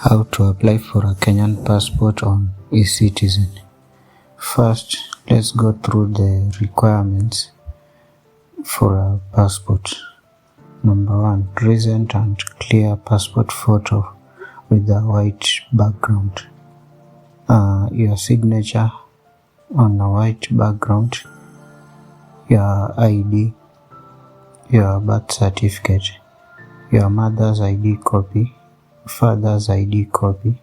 How to apply for a Kenyan passport on Ecitizen. First, let's go through the requirements for a passport. Number 1, recent and clear passport photo with a white background. Your signature on a white background, your ID, your birth certificate, your mother's ID copy, father's ID copy,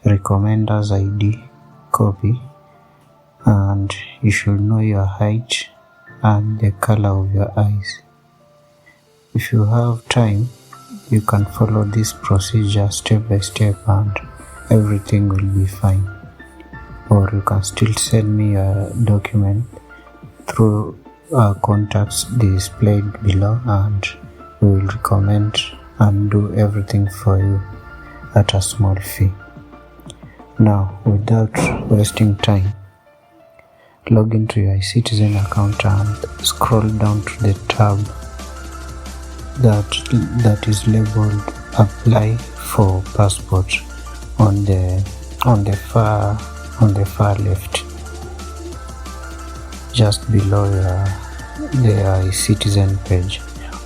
recommender's ID copy, and you should know your height and the color of your eyes. If you have time, you can follow this procedure step by step and everything will be fine. Or you can still send me a document through our contacts displayed below, and we will recommend and do everything for you at a small fee. Now, without wasting time, log into your Ecitizen account and scroll down to the tab that is labeled Apply for Passport on the far left, just below the Ecitizen page.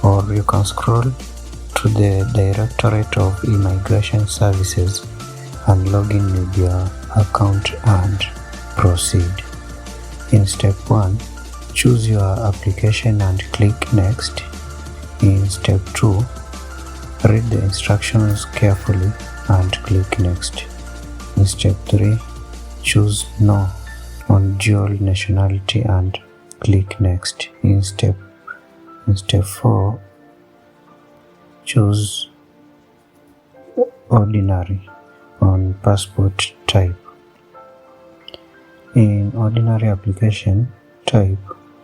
Or you can scroll to the Directorate of Immigration Services and log in with your account and proceed. In step 1, choose your application and click Next. In step 2, read the instructions carefully and click Next. In step 3, choose No on dual nationality and click Next. In step 4, choose Ordinary on passport type. In ordinary application type,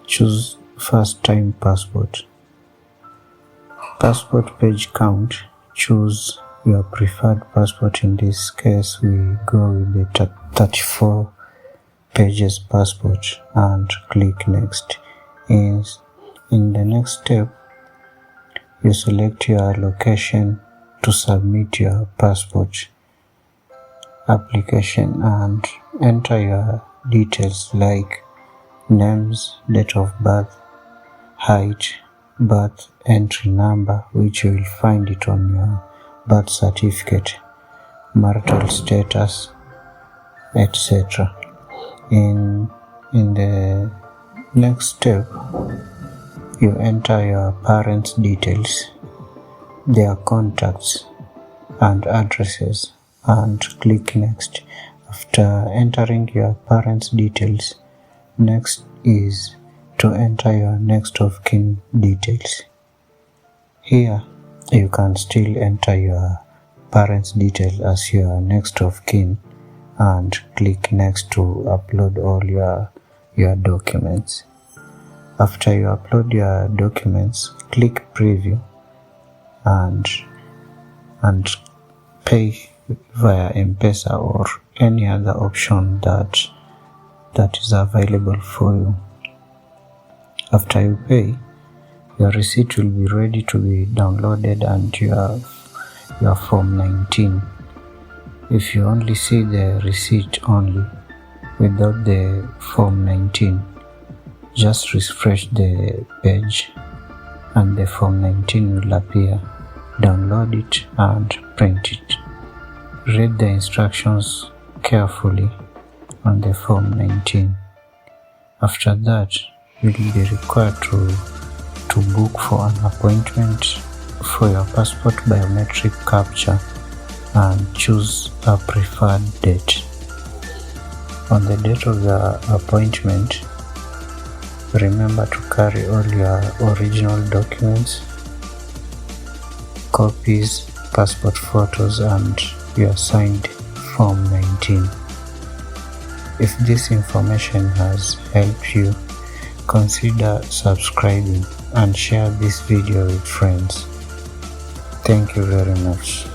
choose first time passport. Passport page count, choose your preferred passport. In this case, we go with the 34 pages passport and click Next. In the next step, you select your location to submit your passport application and enter your details like names, date of birth, height, birth entry number, which you will find it on your birth certificate, marital status, etc. In the next step, you enter your parents' details, their contacts and addresses, and click Next. After entering your parents' details, next is to enter your next of kin details. Here, you can still enter your parents' details as your next of kin and click Next to upload all your documents. After you upload your documents, click Preview and pay via M-Pesa or any other option that is available for you. After you pay, your receipt will be ready to be downloaded and your Form 19. If you only see the receipt only without the Form 19, just refresh the page and the Form 19 will appear. Download it and print it. Read the instructions carefully on the Form 19. After that, you will be required to book for an appointment for your passport biometric capture and choose a preferred date. On the date of the appointment, remember to carry all your original documents, copies, passport photos, and your signed Form 19. If this information has helped you, consider subscribing and share this video with friends. Thank you very much.